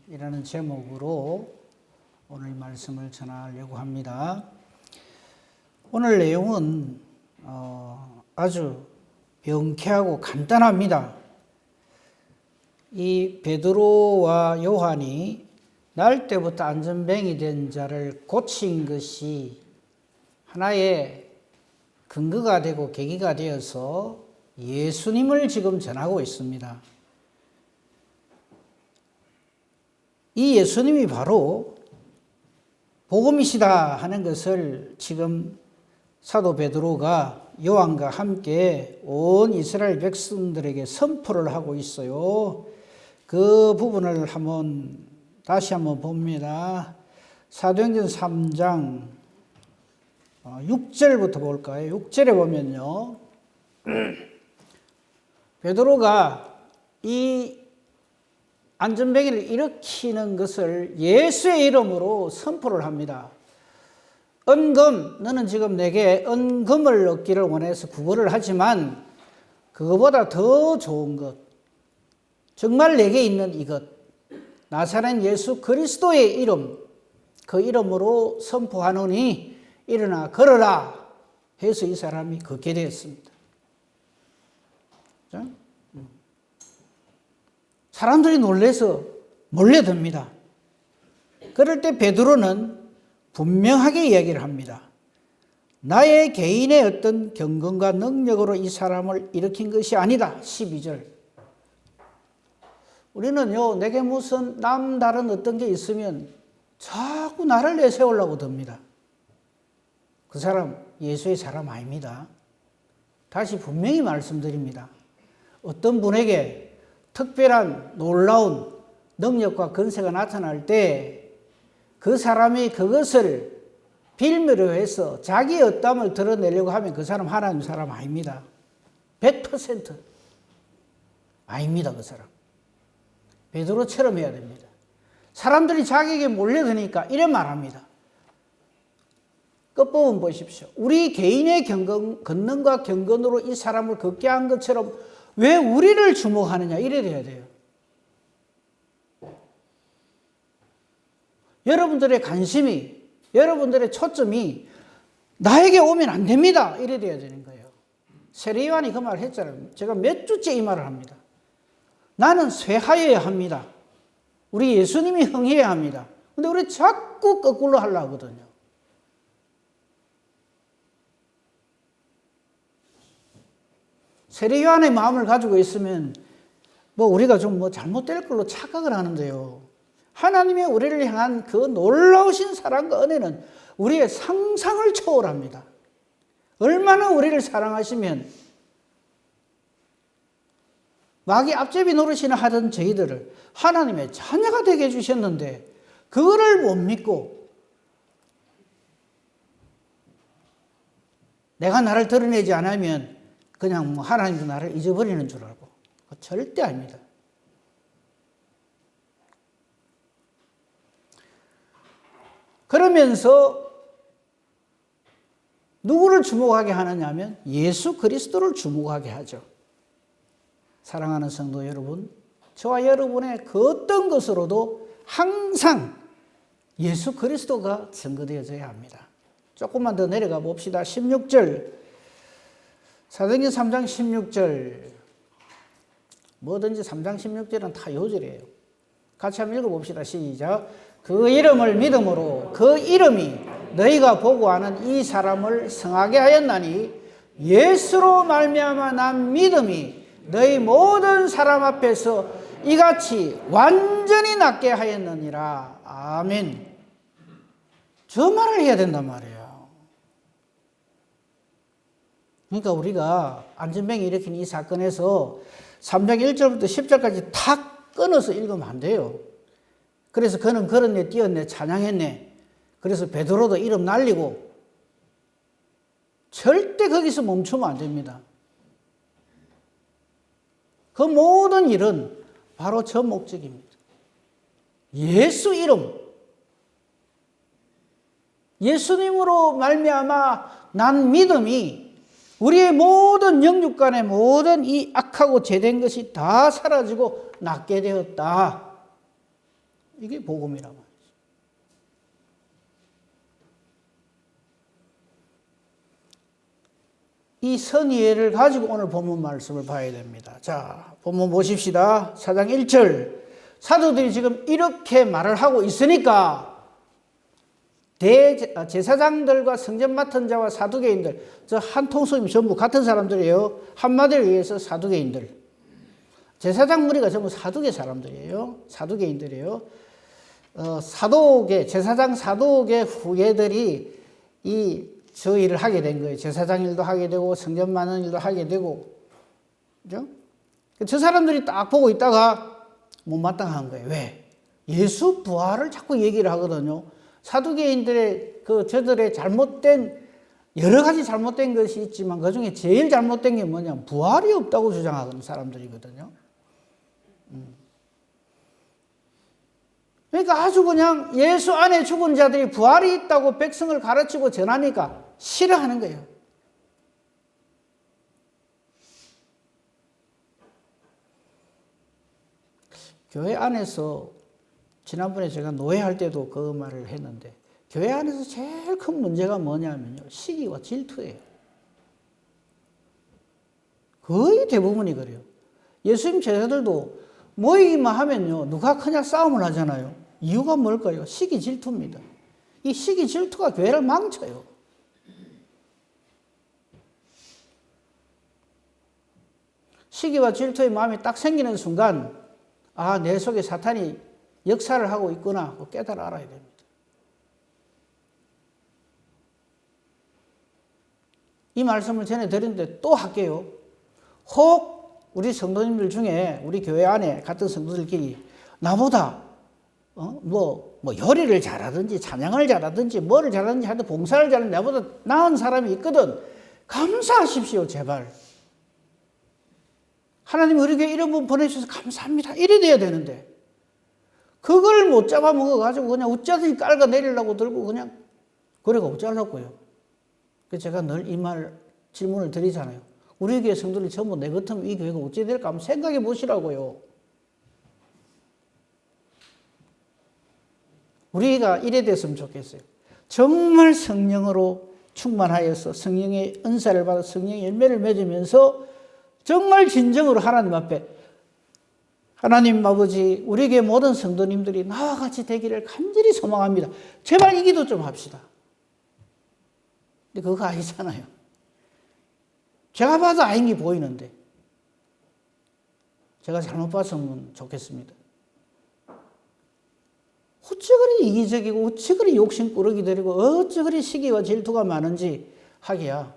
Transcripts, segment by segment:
이라는 제목으로 오늘 말씀을 전하려고 합니다. 오늘 내용은 아주 명쾌하고 간단합니다. 이 베드로와 요한이 날 때부터 안전뱅이 된 자를 고친 것이 하나의 근거가 되고 계기가 되어서 예수님을 지금 전하고 있습니다. 이 예수님이 바로 복음이시다 하는 것을 지금 사도 베드로가 요한과 함께 온 이스라엘 백성들에게 선포를 하고 있어요. 그 부분을 다시 한번 봅니다. 사도행전 3장 6절부터 볼까요? 6절에 보면요, 베드로가 이 안전뱅이를 일으키는 것을 예수의 이름으로 선포를 합니다. 은금, 너는 지금 내게 은금을 얻기를 원해서 구걸을 하지만 그거보다 더 좋은 것, 정말 내게 있는 이것, 나사렛 예수 그리스도의 이름, 그 이름으로 선포하노니 일어나 걸어라 해서 이 사람이 걷게 되었습니다. 사람들이 놀라서 몰려듭니다. 그럴 때 베드로는 분명하게 이야기를 합니다. 나의 개인의 어떤 경건과 능력으로 이 사람을 일으킨 것이 아니다. 12절. 우리는요, 내게 무슨 남다른 어떤 게 있으면 자꾸 나를 내세우려고 듭니다. 그 사람 예수의 사람 아닙니다. 다시 분명히 말씀드립니다. 어떤 분에게 특별한 놀라운 능력과 권세가 나타날 때 그 사람이 그것을 빌미로 해서 자기의 어담을 드러내려고 하면 그 사람 하나님 사람 아닙니다. 100% 아닙니다. 그 사람. 베드로처럼 해야 됩니다. 사람들이 자기에게 몰려드니까 이래 말합니다. 끝부분 보십시오. 우리 개인의 권능과 경건으로 이 사람을 걷게 한 것처럼 왜 우리를 주목하느냐, 이래 돼야 돼요. 여러분들의 관심이, 여러분들의 초점이 나에게 오면 안 됩니다. 이래 돼야 되는 거예요. 세례요한이 그 말을 했잖아요. 제가 몇 주째 이 말을 합니다. 나는 쇠하여야 합니다. 우리 예수님이 흥해야 합니다. 근데 우리 자꾸 거꾸로 하려고 하거든요. 세례요한의 마음을 가지고 있으면 우리가 좀 잘못될 걸로 착각을 하는데요. 하나님의 우리를 향한 그 놀라우신 사랑과 은혜는 우리의 상상을 초월합니다. 얼마나 우리를 사랑하시면 마귀 앞제비 노릇이나 하던 저희들을 하나님의 자녀가 되게 해주셨는데 그거를 못 믿고 내가 나를 드러내지 않으면 그냥 하나님도 나를 잊어버리는 줄 알고. 절대 아닙니다. 그러면서 누구를 주목하게 하느냐 하면 예수 그리스도를 주목하게 하죠. 사랑하는 성도 여러분, 저와 여러분의 그 어떤 것으로도 항상 예수 그리스도가 증거되어져야 합니다. 조금만 더 내려가 봅시다. 16절, 사도행전 3장 16절, 뭐든지 3장 16절은 다 요절이에요. 같이 한번 읽어봅시다. 시작. 그 이름을 믿음으로 그 이름이 너희가 보고하는 이 사람을 성하게 하였나니 예수로 말미암아 난 믿음이 너희 모든 사람 앞에서 이같이 완전히 낫게 하였느니라. 아멘. 저 말을 해야 된단 말이에요. 그러니까 우리가 안전뱅이 일으킨 이 사건에서 3장 1절부터 10절까지 탁 끊어서 읽으면 안 돼요. 그래서 그는 걸었네, 뛰었네, 찬양했네. 그래서 베드로도 이름 날리고 절대 거기서 멈추면 안 됩니다. 그 모든 일은 바로 저 목적입니다. 예수 이름, 예수님으로 말미암아 난 믿음이 우리의 모든 영육간의 모든 이 악하고 죄된 것이 다 사라지고 낫게 되었다. 이게 복음이란 말이죠. 이 선의회를 가지고 오늘 본문 말씀을 봐야 됩니다. 자, 본문 보십시다. 4장 1절. 사도들이 지금 이렇게 말을 하고 있으니까 대제사장들과 성전 맡은 자와 사두개인들, 저 한 통속이 전부 같은 사람들이에요. 한마디를 의해서 사두개인들. 제사장 무리가 전부 사두개 사람들이에요. 사두개인들이에요. 사도계, 제사장 사도계 후예들이 저 일을 하게 된 거예요. 제사장 일도 하게 되고 성전 맡는 일도 하게 되고, 그죠? 저 사람들이 딱 보고 있다가 못마땅한 거예요. 왜? 예수 부활을 자꾸 얘기를 하거든요. 사두개인들의 저들의 잘못된 여러 가지 잘못된 것이 있지만 그 중에 제일 잘못된 게 뭐냐면 부활이 없다고 주장하는 사람들이거든요. 그러니까 아주 그냥 예수 안에 죽은 자들이 부활이 있다고 백성을 가르치고 전하니까 싫어하는 거예요. 교회 안에서 지난번에 제가 노예할 때도 그 말을 했는데 교회 안에서 제일 큰 문제가 뭐냐면요. 시기와 질투예요. 거의 대부분이 그래요. 예수님 제자들도 모이기만 하면요. 누가 크냐 싸움을 하잖아요. 이유가 뭘까요? 시기 질투입니다. 이 시기 질투가 교회를 망쳐요. 시기와 질투의 마음이 딱 생기는 순간 아, 내 속에 사탄이 역사를 하고 있구나 깨달아 알아야 됩니다. 이 말씀을 전해드렸는데 또 할게요. 혹 우리 성도님들 중에 우리 교회 안에 같은 성도들끼리 나보다 요리를 잘하든지 찬양을 잘하든지 뭐를 잘하든지 하여튼 봉사를 잘하는 나보다 나은 사람이 있거든. 감사하십시오 제발. 하나님 우리 교회 이런 분 보내주셔서 감사합니다. 이래 돼야 되는데 그걸 못 잡아먹어가지고 그냥 어쩌든지 깔아내리려고 들고 그냥 그래가 어쩌려고요. 그래서 제가 늘 이 말 질문을 드리잖아요. 우리 교회 성도들이 전부 내 같으면 이 교회가 어찌 될까 한번 생각해 보시라고요. 우리가 이래 됐으면 좋겠어요. 정말 성령으로 충만하여서 성령의 은사를 받아 성령의 열매를 맺으면서 정말 진정으로 하나님 앞에 하나님 아버지 우리 교회 모든 성도님들이 나와 같이 되기를 간절히 소망합니다. 제발 이 기도 좀 합시다. 근데 그거 아니잖아요. 제가 봐도 아닌 게 보이는데 제가 잘못 봤으면 좋겠습니다. 어찌 그리 이기적이고 어찌 그리 욕심꾸러기 들이고 어찌 그리 시기와 질투가 많은지 하기야.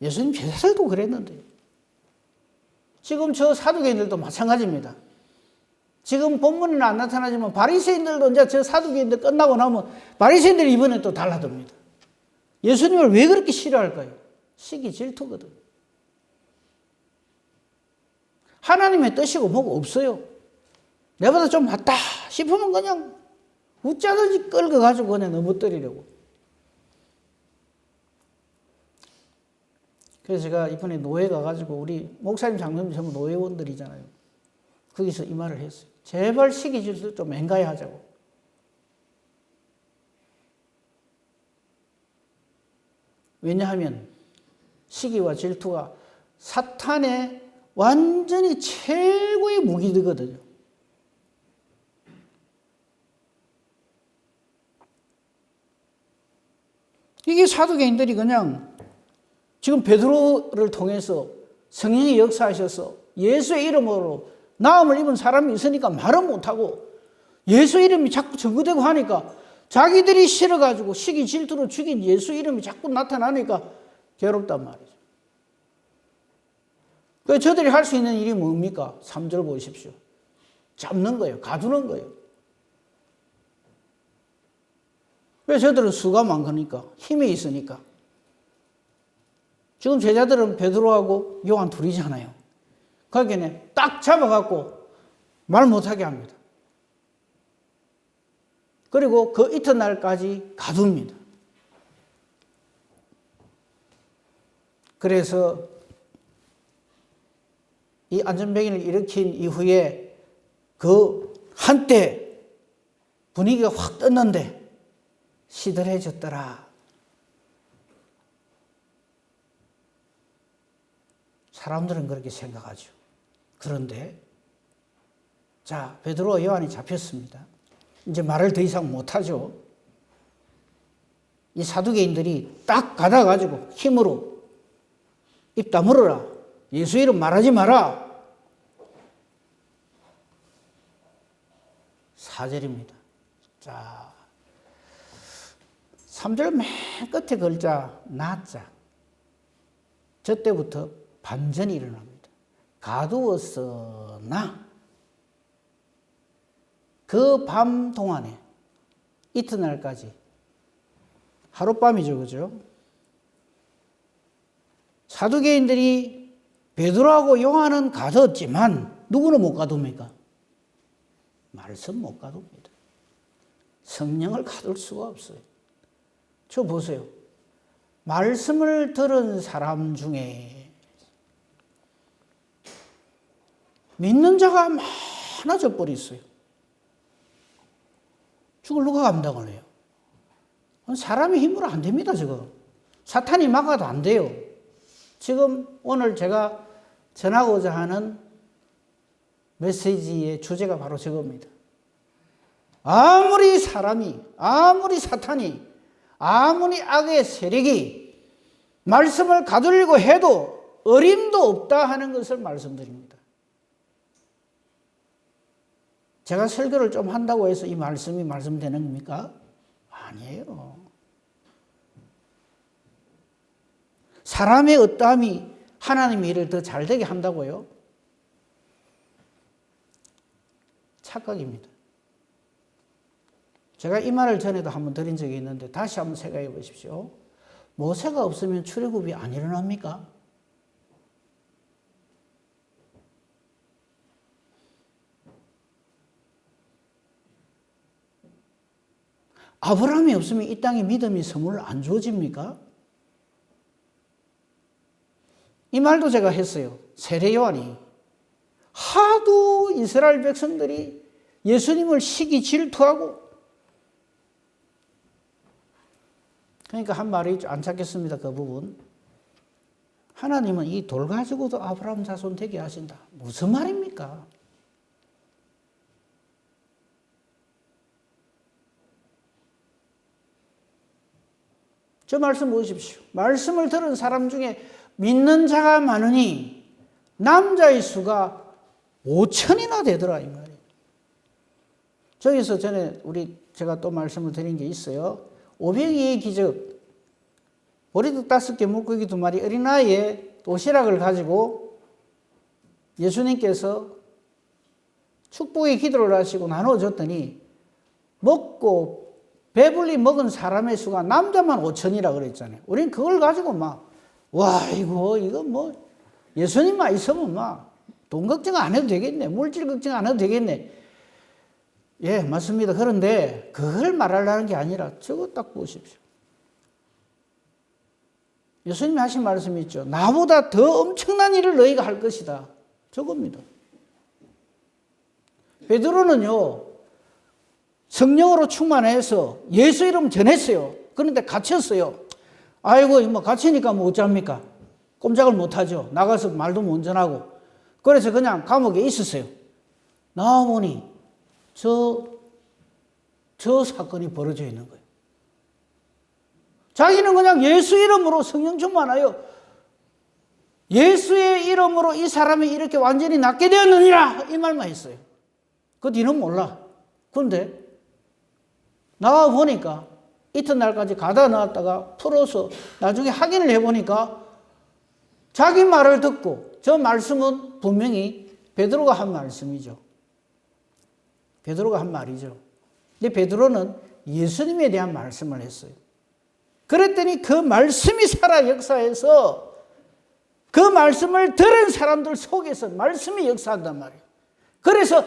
예수님 제자들도 그랬는데 지금 저 사두개인들도 마찬가지입니다. 지금 본문에는 안 나타나지만 바리새인들도 이제 저 사두개인들 끝나고 나면 바리새인들이 이번에 또 달라듭니다. 예수님을 왜 그렇게 싫어할까요? 시기 질투거든. 하나님의 뜻이고 뭐고 없어요. 내보다 좀 낫다 싶으면 그냥 웃자든지 끌어가지고 그냥 넘어뜨리려고. 그래서 제가 이번에 노예 가가지고 우리 목사님 장로님 전부 노예원들이잖아요. 거기서 이 말을 했어요. 제발 시기 질투 좀 맹가해 하자고. 왜냐하면 시기와 질투가 사탄의 완전히 최고의 무기거든요. 이게 사두개인들이 그냥 지금 베드로를 통해서 성령이 역사하셔서 예수의 이름으로 나음을 입은 사람이 있으니까 말은 못하고 예수 이름이 자꾸 전거되고 하니까 자기들이 싫어가지고 시기 질투로 죽인 예수 이름이 자꾸 나타나니까 괴롭단 말이죠. 그래서 저들이 할 수 있는 일이 뭡니까? 3절 보십시오. 잡는 거예요. 가두는 거예요. 왜 저들은 수가 많으니까 힘이 있으니까. 지금 제자들은 베드로하고 요한 둘이잖아요. 그러니까 딱 잡아갖고 말 못하게 합니다. 그리고 그 이튿날까지 가둡니다. 그래서 이 안전병을 일으킨 이후에 그 한때 분위기가 확 떴는데 시들해졌더라. 사람들은 그렇게 생각하죠. 그런데 자, 베드로와 요한이 잡혔습니다. 이제 말을 더 이상 못하죠. 이 사두개인들이 딱 가다가지고 힘으로 입 다물어라. 예수 이름 말하지 마라. 4절입니다. 자, 3절 맨 끝에 글자 나자. 저 때부터 반전이 일어납니다. 가두었으나 그 밤 동안에 이튿날까지 하룻밤이죠, 그죠? 사두개인들이 베드로하고 요한은 가뒀지만 누구는 못 가둡니까? 말씀 못 가둡니다. 성령을 가둘 수가 없어요. 저 보세요. 말씀을 들은 사람 중에 믿는 자가 많아져 버렸어요. 저걸 누가 감당을 해요? 사람의 힘으로 안 됩니다, 지금. 사탄이 막아도 안 돼요. 지금 오늘 제가 전하고자 하는 메시지의 주제가 바로 저겁니다. 아무리 사람이, 아무리 사탄이, 아무리 악의 세력이 말씀을 가두려고 해도 어림도 없다 하는 것을 말씀드립니다. 제가 설교를 좀 한다고 해서 이 말씀이 말씀되는 겁니까? 아니에요. 사람의 어떠함이 하나님의 일을 더 잘되게 한다고요? 착각입니다. 제가 이 말을 전에도 한번 드린 적이 있는데 다시 한번 생각해 보십시오. 모세가 없으면 출애굽이 안 일어납니까? 아브라함이 없으면 이 땅에 믿음이 선물로 안 주어집니까? 이 말도 제가 했어요. 세례 요한이 하도 이스라엘 백성들이 예수님을 시기 질투하고, 그러니까 한 말이 안 찾겠습니다. 그 부분. 하나님은 이 돌 가지고도 아브라함 자손 되게 하신다. 무슨 말입니까? 저 말씀 보십시오. 말씀을 들은 사람 중에 믿는 자가 많으니 남자의 수가 5천이나 되더라 이 말이에요. 저기서 전에 제가 또 말씀을 드린 게 있어요. 오병이의 기적, 보리떡 5개 물고기 2마리 어린아이의 도시락을 가지고 예수님께서 축복의 기도를 하시고 나눠줬더니 먹고 배불리 먹은 사람의 수가 남자만 5천이라 그랬잖아요. 우리는 그걸 가지고 이거 뭐 예수님만 있으면 돈 걱정 안 해도 되겠네. 물질 걱정 안 해도 되겠네. 예, 맞습니다. 그런데 그걸 말하려는 게 아니라 저거 딱 보십시오. 예수님이 하신 말씀이 있죠. 나보다 더 엄청난 일을 너희가 할 것이다. 저겁니다. 베드로는요, 성령으로 충만해서 예수 이름 전했어요. 그런데 갇혔어요. 아이고, 갇히니까 뭐 어쩝니까? 꼼짝을 못하죠. 나가서 말도 못 전하고. 그래서 그냥 감옥에 있었어요. 나와보니 저 사건이 벌어져 있는 거예요. 자기는 그냥 예수 이름으로 성령 충만하여 예수의 이름으로 이 사람이 이렇게 완전히 낫게 되었느니라 이 말만 했어요. 그 뒤는 몰라. 그런데 나와 보니까 이튿날까지 가다 놨다가 풀어서 나중에 확인을 해보니까 자기 말을 듣고, 저 말씀은 분명히 베드로가 한 말씀이죠. 베드로가 한 말이죠. 근데 베드로는 예수님에 대한 말씀을 했어요. 그랬더니 그 말씀이 살아 역사해서 그 말씀을 들은 사람들 속에서 말씀이 역사한단 말이에요. 그래서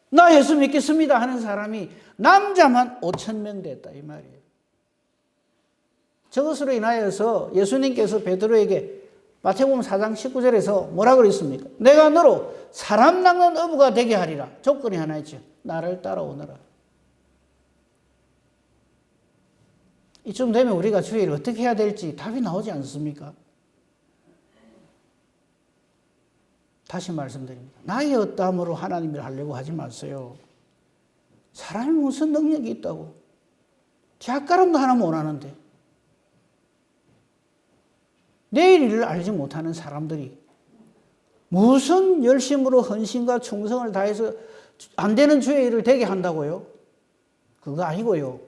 나 예수 믿겠습니다 하는 사람이 남자만 5,000명 됐다 이 말이에요. 저것으로 인하여서 예수님께서 베드로에게 마태복음 4장 19절에서 뭐라 그랬습니까? 내가 너로 사람 낚는 어부가 되게 하리라. 조건이 하나 있죠. 나를 따라오너라. 이쯤 되면 우리가 주일을 어떻게 해야 될지 답이 나오지 않습니까? 다시 말씀드립니다. 나의 어떠함으로 하나님을 하려고 하지 마세요. 사람이 무슨 능력이 있다고. 잣가람도 하나 못하는데. 내일 일을 알지 못하는 사람들이 무슨 열심으로 헌신과 충성을 다해서 안 되는 주의 일을 되게 한다고요? 그거 아니고요.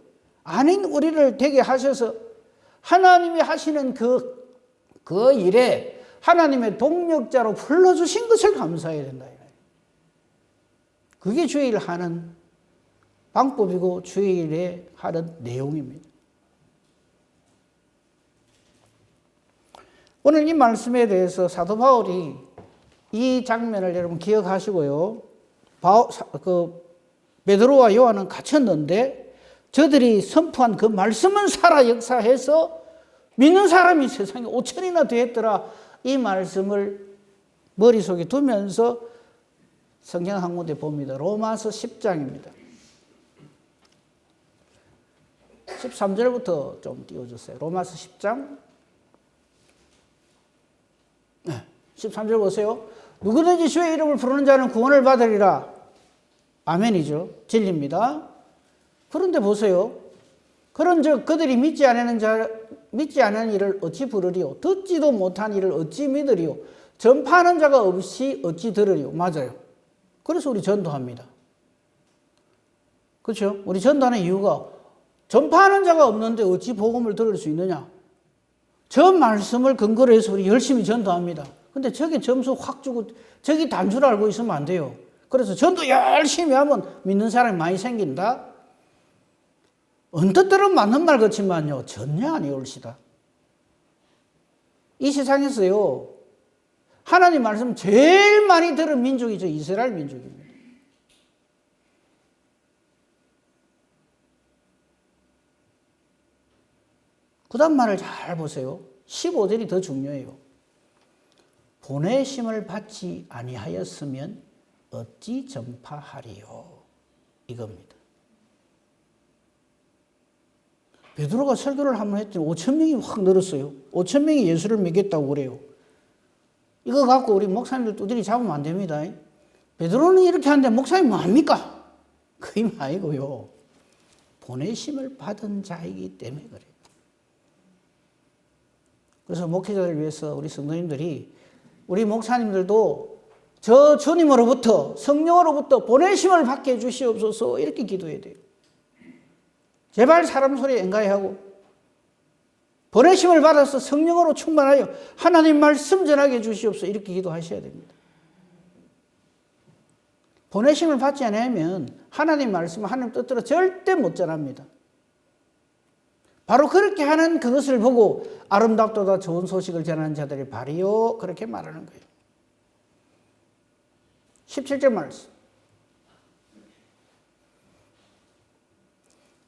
아닌 우리를 되게 하셔서 하나님이 하시는 그 일에 하나님의 동력자로 불러주신 것을 감사해야 된다. 그게 주의 일을 하는 방법이고 주의 일에 하는 내용입니다. 오늘 이 말씀에 대해서 사도 바울이 이 장면을 여러분 기억하시고요. 베드로와 요한은 갇혔는데 저들이 선포한 그 말씀은 살아 역사해서 믿는 사람이 세상에 5천이나 되었더라. 이 말씀을 머릿속에 두면서 성경 한 군데 봅니다. 로마서 10장입니다. 13절부터 좀 띄워주세요. 로마서 10장 13절 보세요. 누구든지 주의 이름을 부르는 자는 구원을 받으리라. 아멘이죠. 진리입니다. 그런데 보세요. 그런즉 그들이 믿지 않은 일을 어찌 부르리요? 듣지도 못한 일을 어찌 믿으리요? 전파하는 자가 없이 어찌 들으리요? 맞아요. 그래서 우리 전도합니다. 그렇죠? 우리 전도하는 이유가 전파하는 자가 없는데 어찌 복음을 들을 수 있느냐? 저 말씀을 근거로 해서 우리 열심히 전도합니다. 근데 저게 점수 확 주고 저기 단 줄 알고 있으면 안 돼요. 그래서 전도 열심히 하면 믿는 사람이 많이 생긴다. 언뜻 들으면 맞는 말 같지만요. 전혀 아니올시다. 이 세상에서요. 하나님 말씀 제일 많이 들은 민족이 저 이스라엘 민족입니다. 그 다음 말을 잘 보세요. 15절이 더 중요해요. 보내심을 받지 아니하였으면 어찌 전파하리요? 이겁니다. 베드로가 설교를 한번 했더니 5천 명이 확 늘었어요. 5천 명이 예수를 믿겠다고 그래요. 이거 갖고 우리 목사님들 두드리 잡으면 안 됩니다. 베드로는 이렇게 하는데 목사님 뭐합니까? 그 말 아니고요. 보내심을 받은 자이기 때문에 그래요. 그래서 목회자를 위해서 우리 성도님들이 우리 목사님들도 저 주님으로부터 성령으로부터 보내심을 받게 해주시옵소서 이렇게 기도해야 돼요. 제발 사람 소리에 엔가해하고 보내심을 받아서 성령으로 충만하여 하나님 말씀 전하게 해주시옵소서 이렇게 기도하셔야 됩니다. 보내심을 받지 않으면 하나님 말씀 하나님 뜻대로 절대 못 전합니다. 바로 그렇게 하는 그것을 보고 아름답도다 좋은 소식을 전하는 자들이 바리요 그렇게 말하는 거예요. 17절 말씀.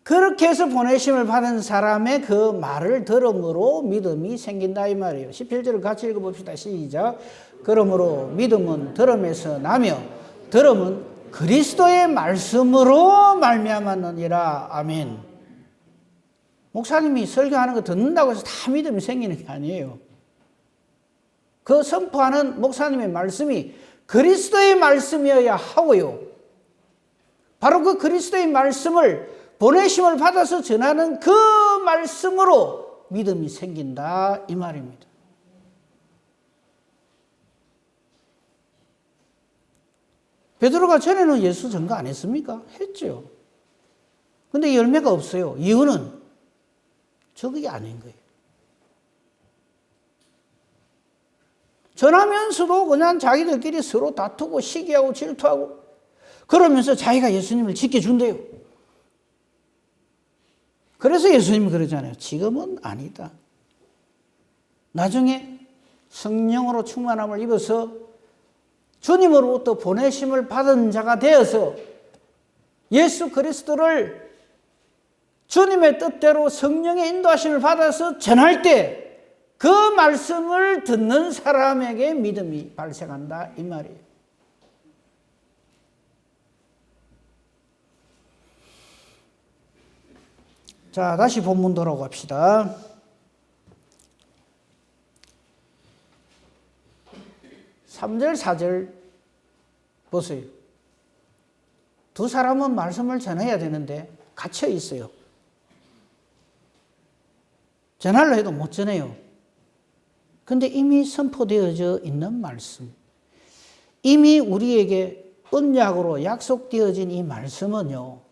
그렇게 해서 보내심을 받은 사람의 그 말을 들음으로 믿음이 생긴다 이 말이에요. 17절을 같이 읽어봅시다. 시작. 그러므로 믿음은 들음에서 나며 들음은 그리스도의 말씀으로 말미암았느니라. 아멘. 목사님이 설교하는 거 듣는다고 해서 다 믿음이 생기는 게 아니에요. 그 선포하는 목사님의 말씀이 그리스도의 말씀이어야 하고요. 바로 그 그리스도의 말씀을 보내심을 받아서 전하는 그 말씀으로 믿음이 생긴다 이 말입니다. 베드로가 전에는 예수 전거 안 했습니까? 했죠. 근데 열매가 없어요. 이유는 저게 아닌 거예요. 전하면서도 그냥 자기들끼리 서로 다투고 시기하고 질투하고 그러면서 자기가 예수님을 지켜준대요. 그래서 예수님이 그러잖아요. 지금은 아니다. 나중에 성령으로 충만함을 입어서 주님으로부터 보내심을 받은 자가 되어서 예수 그리스도를 주님의 뜻대로 성령의 인도하심을 받아서 전할 때 그 말씀을 듣는 사람에게 믿음이 발생한다 이 말이에요. 자, 다시 본문 돌아갑시다. 3절, 4절 보세요. 두 사람은 말씀을 전해야 되는데 갇혀 있어요. 전하려 해도 못 전해요. 근데 이미 선포되어져 있는 말씀, 이미 우리에게 언약으로 약속되어진 이 말씀은요,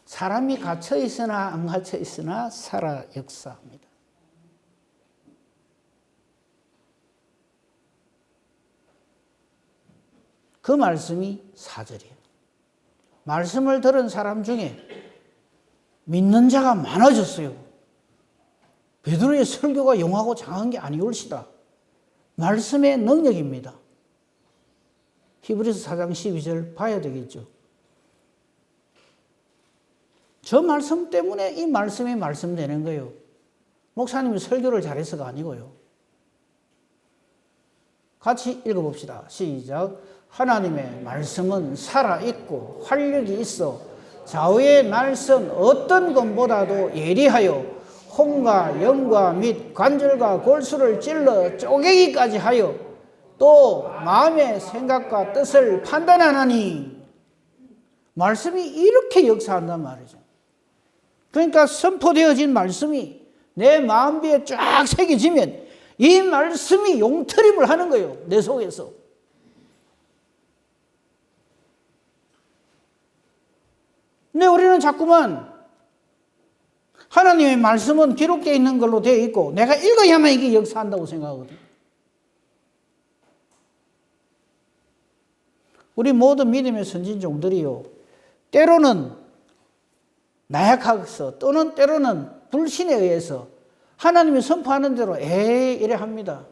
사람이 갇혀 있으나 안 갇혀 있으나 살아 역사합니다. 그 말씀이 4절이에요. 말씀을 들은 사람 중에 믿는 자가 많아졌어요. 베드로의 설교가 용하고 장한 게 아니올시다. 말씀의 능력입니다. 히브리서 4장 12절 봐야 되겠죠. 저 말씀 때문에 이 말씀이 말씀되는 거예요. 목사님이 설교를 잘해서가 아니고요. 같이 읽어봅시다. 시작. 하나님의 말씀은 살아있고 활력이 있어 좌우의 날선 어떤 것보다도 예리하여 혼과 영과 및 관절과 골수를 찔러 쪼개기까지 하여 또 마음의 생각과 뜻을 판단하나니, 말씀이 이렇게 역사한단 말이죠. 그러니까 선포되어진 말씀이 내 마음비에 쫙 새겨지면 이 말씀이 용트림을 하는 거예요. 내 속에서. 근데 우리는 자꾸만 하나님의 말씀은 기록되어 있는 걸로 되어 있고 내가 읽어야만 이게 역사한다고 생각하거든요. 우리 모든 믿음의 선진종들이요, 때로는 나약해서 또는 때로는 불신에 의해서 하나님이 선포하는 대로 이래 합니다.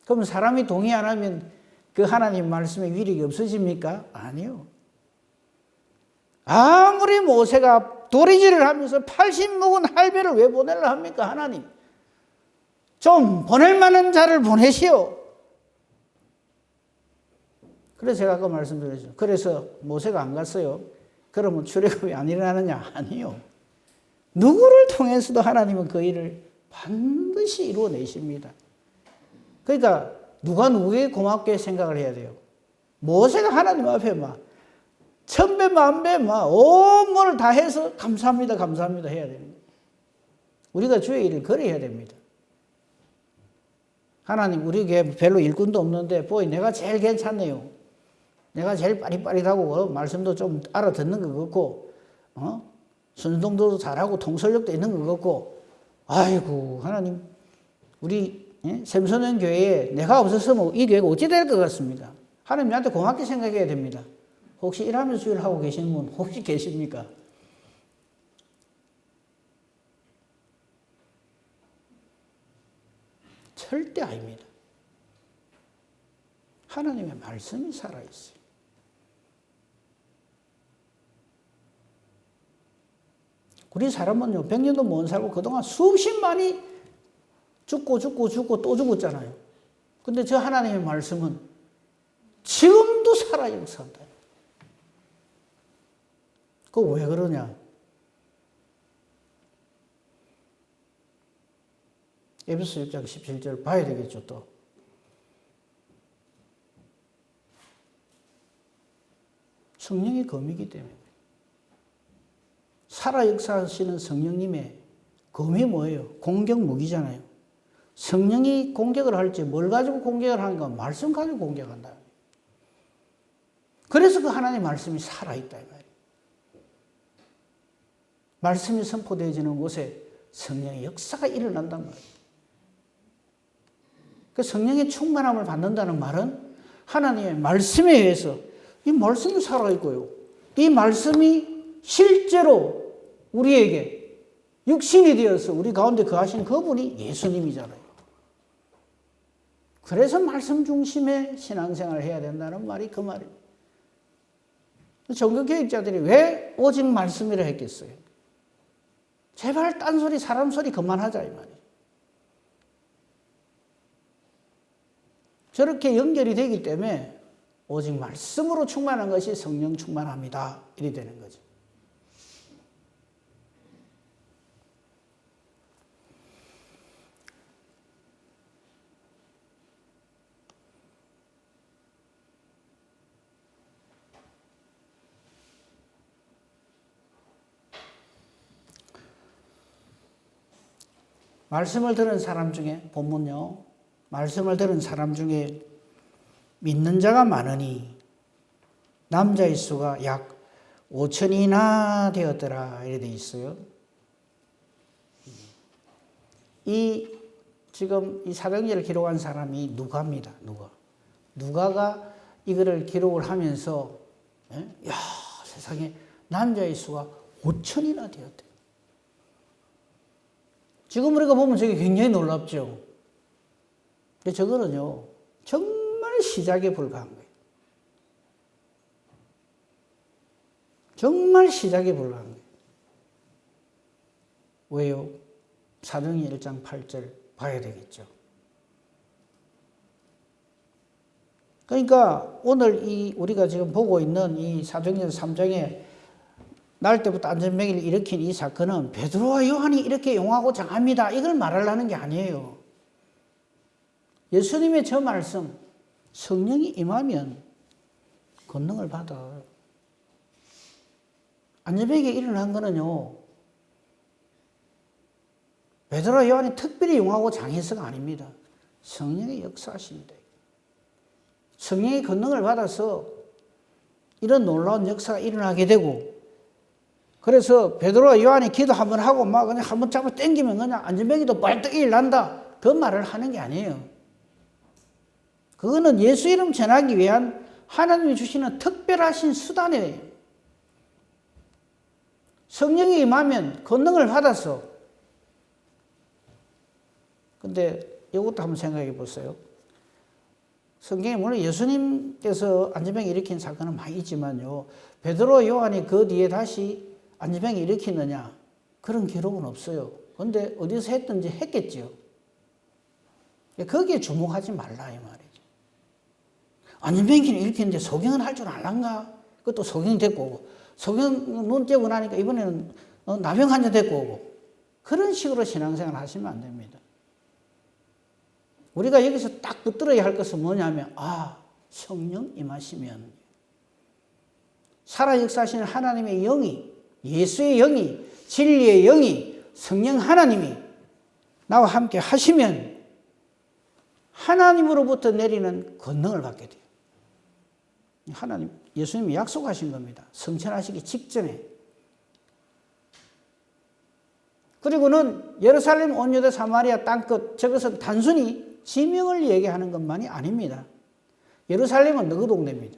그럼 사람이 동의 안 하면 그 하나님 말씀의 위력이 없어집니까? 아니요. 아무리 모세가 도리질을 하면서 80 묵은 할배를 왜 보내려 합니까? 하나님 좀 보낼 만한 자를 보내시오. 그래서 제가 아까 말씀드렸죠. 그래서 모세가 안 갔어요. 그러면 출애굽이 안 일어나느냐? 아니요. 누구를 통해서도 하나님은 그 일을 반드시 이루어내십니다. 그러니까 누가 누구에게 고맙게 생각을 해야 돼요. 모세가 하나님 앞에 막 천배 만배 막 온몸을 다해서 감사합니다 감사합니다 해야 됩니다. 우리가 주의 일을 그래 해야 됩니다. 하나님 우리 교회 별로 일꾼도 없는데 보이 내가 제일 괜찮네요. 내가 제일 빠릿빠릿하고 말씀도 좀 알아듣는 것 같고 순종도 잘하고 통솔력도 있는 것 같고, 아이고 하나님 우리 샘소년 교회에 내가 없었으면 이 교회가 어찌 될 것 같습니다. 하나님 나한테 고맙게 생각해야 됩니다. 혹시 일하면서 일하고 계시는 분 혹시 계십니까? 절대 아닙니다. 하나님의 말씀이 살아있어요. 우리 사람은요, 100년도 못 살고 그동안 수십만이 죽고 또 죽었잖아요. 근데 저 하나님의 말씀은 지금도 살아 역사한다. 그거 왜 그러냐? 에베소 6장 17절 봐야 되겠죠, 또. 성령의 검이기 때문에. 살아 역사하시는 성령님의 검이 뭐예요? 공격 무기잖아요. 성령이 공격을 할지 뭘 가지고 공격을 하는가? 말씀 가지고 공격한다. 그래서 그 하나님의 말씀이 살아있다. 이 말이에요. 말씀이 선포되어지는 곳에 성령의 역사가 일어난단 말이에요. 그 성령의 충만함을 받는다는 말은 하나님의 말씀에 의해서 이 말씀이 살아있고요. 이 말씀이 실제로 우리에게 육신이 되어서 우리 가운데 거하신 그분이 예수님이잖아요. 그래서 말씀 중심의 신앙생활을 해야 된다는 말이 그 말이에요. 종교개혁자들이 왜 오직 말씀이라 했겠어요? 제발 딴소리 사람 소리 그만하자 이 말이에요. 저렇게 연결이 되기 때문에 오직 말씀으로 충만한 것이 성령 충만합니다. 이래 되는 거죠. 말씀을 들은 사람 중에 본문요. 말씀을 들은 사람 중에 믿는 자가 많으니 남자의 수가 약 5천이나 되었더라 이렇게 돼 있어요. 지금 이 사도행전을 기록한 사람이 누가입니다. 누가가 이거를 기록을 하면서 야, 세상에 남자의 수가 5천이나 되었대요. 지금 우리가 보면 저게 굉장히 놀랍죠. 근데 저거는요, 정말 시작에 불과한 거예요. 정말 시작에 불과한 거예요. 왜요? 사도행전 1장 8절 봐야 되겠죠. 그러니까 오늘 우리가 지금 보고 있는 이 사도행전 3장에 날 때부터 안전병을 일으킨 이 사건은 베드로와 요한이 이렇게 용하고 장합니다. 이걸 말하려는 게 아니에요. 예수님의 저 말씀, 성령이 임하면 권능을 받아. 안전병이 일어난 거는요, 베드로와 요한이 특별히 용하고 장해서가 아닙니다. 성령의 역사하십니다. 성령의 권능을 받아서 이런 놀라운 역사가 일어나게 되고, 그래서 베드로와 요한이 기도 한번 하고 막 그냥 한번 잡아 당기면 그냥 안전병이도 벌떡 일난다. 그 말을 하는 게 아니에요. 그거는 예수 이름 전하기 위한 하나님이 주시는 특별하신 수단이에요. 성령이 임하면 권능을 받아서. 근데 이것도 한번 생각해 보세요. 성경에 물론 예수님께서 안전병 일으킨 사건은 많이 있지만요. 베드로 요한이 그 뒤에 다시 안전병 일으키느냐 그런 기록은 없어요. 그런데 어디서 했든지 했겠지요. 거기에 주목하지 말라 이 말이죠. 안전병기는 일으키는데 소경은 할 줄 알란가? 그것도 소경이 데리고 오고 소경 눈 떼고 나니까 이번에는 나병 환자 데리고 오고 그런 식으로 신앙생활 하시면 안 됩니다. 우리가 여기서 딱 붙들어야 할 것은 뭐냐면 성령 임하시면 살아 역사하시는 하나님의 영이 예수의 영이 진리의 영이 성령 하나님이 나와 함께 하시면 하나님으로부터 내리는 권능을 받게 돼요. 하나님, 예수님이 약속하신 겁니다. 성천하시기 직전에. 그리고는 예루살렘 온 유대 사마리아 땅끝 저것은 단순히 지명을 얘기하는 것만이 아닙니다. 예루살렘은 너그 동네입니다.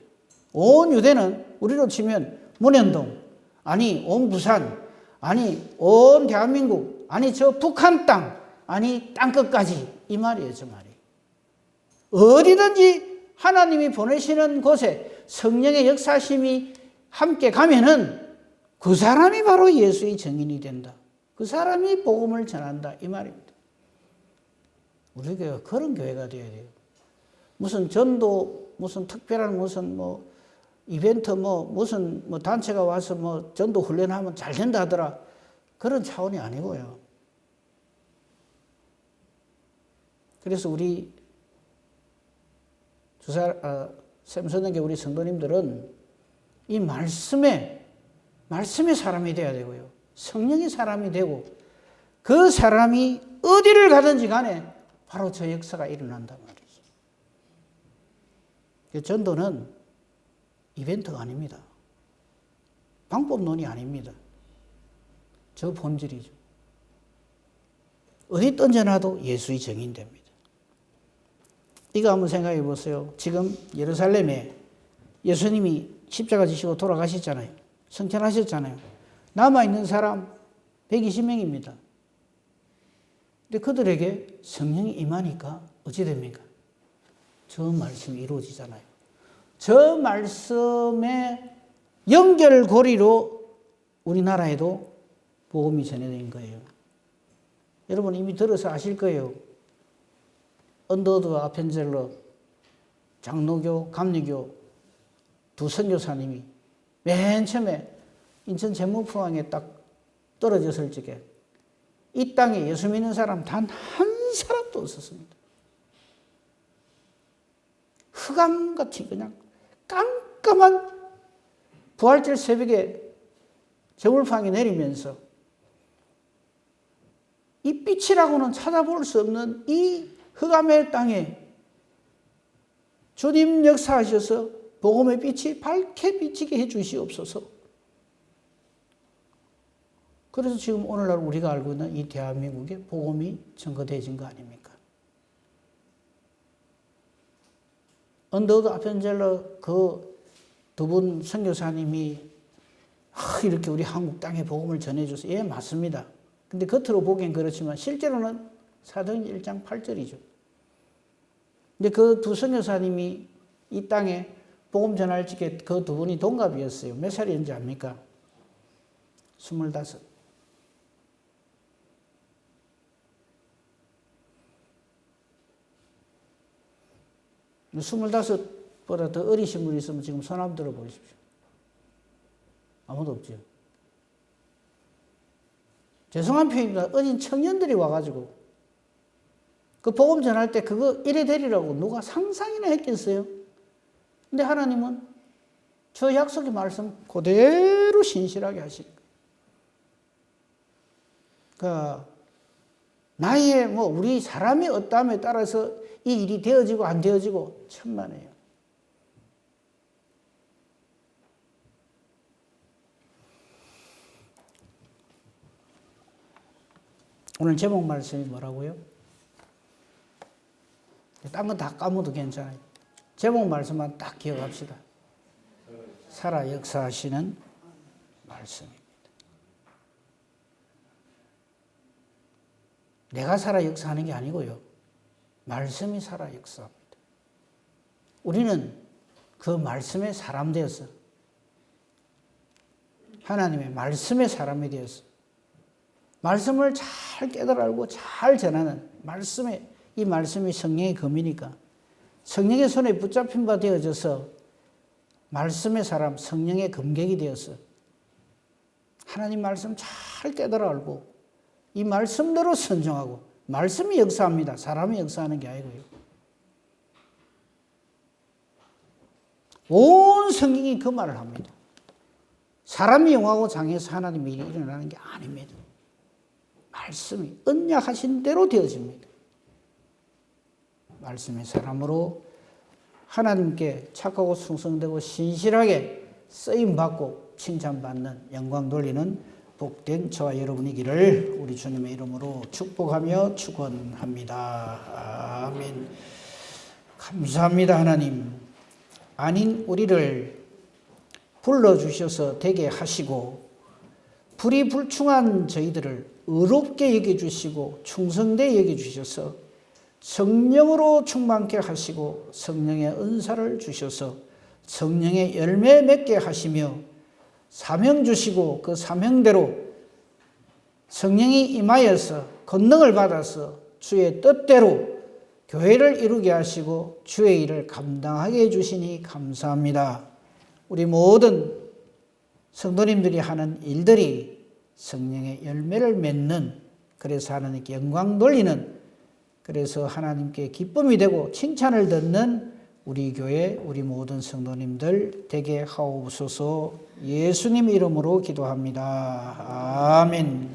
온 유대는 우리로 치면 문현동, 아니 온 부산, 아니 온 대한민국, 아니 저 북한 땅, 아니 땅끝까지 이 말이에요. 저 말이. 어디든지 하나님이 보내시는 곳에 성령의 역사심이 함께 가면은 그 사람이 바로 예수의 증인이 된다. 그 사람이 복음을 전한다. 이 말입니다. 우리 교회가 그런 교회가 되어야 돼요. 무슨 전도, 무슨 특별한 무슨 이벤트 무슨 단체가 와서 전도 훈련하면 잘 된다 하더라. 그런 차원이 아니고요. 그래서 우리 샘선에게 우리 성도님들은 이 말씀의 사람이 되어야 되고요. 성령의 사람이 되고 그 사람이 어디를 가든지 간에 바로 저 역사가 일어난단 말이죠. 전도는 이벤트가 아닙니다. 방법론이 아닙니다. 저 본질이죠. 어디 던져놔도 예수의 증인됩니다. 이거 한번 생각해 보세요. 지금 예루살렘에 예수님이 십자가 지시고 돌아가셨잖아요. 성천하셨잖아요. 남아있는 사람 120명입니다. 근데 그들에게 성령이 임하니까 어찌 됩니까? 저 말씀이 이루어지잖아요. 저 말씀의 연결고리로 우리나라에도 복음이 전해진 거예요. 여러분 이미 들어서 아실 거예요. 언더우드와 아펜젤러 장로교, 감리교 두 선교사님이 맨 처음에 인천 제무포항에 딱 떨어졌을 적에 이 땅에 예수 믿는 사람 단 한 사람도 없었습니다. 흑암같이 그냥 깜깜한 부활절 새벽에 제물포항에 내리면서 이 빛이라고는 찾아볼 수 없는 이 흑암의 땅에 주님 역사하셔서 복음의 빛이 밝게 비치게 해 주시옵소서. 그래서 지금 오늘날 우리가 알고 있는 이 대한민국에 복음이 증거되어진 거 아닙니까? 언더우드 아펜젤러 그 두 분 선교사님이 이렇게 우리 한국 땅에 복음을 전해줘서 예 맞습니다. 근데 겉으로 보기엔 그렇지만 실제로는 사도행전 1장 8절이죠. 근데 그 두 선교사님이 이 땅에 복음 전할 적에 그 두 분이 동갑이었어요. 몇 살이었는지 압니까? 25. 보다 더 어리신 분이 있으면 지금 손 한번 들어 보십시오. 아무도 없죠. 죄송한 표현입니다. 어린 청년들이 와가지고 그 복음 전할 때 그거 이래 되리라고 누가 상상이나 했겠어요? 근데 하나님은 저 약속의 말씀 그대로 신실하게 하시니까. 그러니까 나의 우리 사람이 어떠함에 따라서 이 일이 되어지고 안 되어지고 천만에요. 오늘 제목 말씀이 뭐라고요? 딴 건 다 까먹어도 괜찮아요. 제목 말씀만 딱 기억합시다. 살아 역사하시는 말씀입니다. 내가 살아 역사하는 게 아니고요. 말씀이 살아 역사합니다. 우리는 그 말씀의 사람 되어서 하나님의 말씀의 사람이 되어서 말씀을 잘 깨달아 알고 잘 전하는 이 말씀이 성령의 검이니까 성령의 손에 붙잡힌 바 되어져서 말씀의 사람, 성령의 검객이 되어서 하나님 말씀 잘 깨달아 알고 이 말씀대로 순종하고 말씀이 역사합니다. 사람이 역사하는 게 아니고요. 온 성경이 그 말을 합니다. 사람이 용하고 장애해서 하나님의 일이 일어나는 게 아닙니다. 말씀이 언약하신 대로 되어집니다. 말씀의 사람으로 하나님께 착하고 충성되고 신실하게 쓰임받고 칭찬받는 영광 돌리는 복된 저와 여러분이기를 우리 주님의 이름으로 축복하며 축원합니다. 아멘. 감사합니다. 하나님. 아닌 우리를 불러주셔서 되게 하시고 불이 불충한 저희들을 의롭게 여겨주시고 충성되게 여겨주셔서 성령으로 충만케 하시고 성령의 은사를 주셔서 성령의 열매 맺게 하시며 사명 주시고 그 사명대로 성령이 임하여서 권능을 받아서 주의 뜻대로 교회를 이루게 하시고 주의 일을 감당하게 해주시니 감사합니다. 우리 모든 성도님들이 하는 일들이 성령의 열매를 맺는, 그래서 하나님께 영광 돌리는, 그래서 하나님께 기쁨이 되고 칭찬을 듣는 우리 교회 우리 모든 성도님들 되게 하옵소서. 예수님 이름으로 기도합니다. 아멘.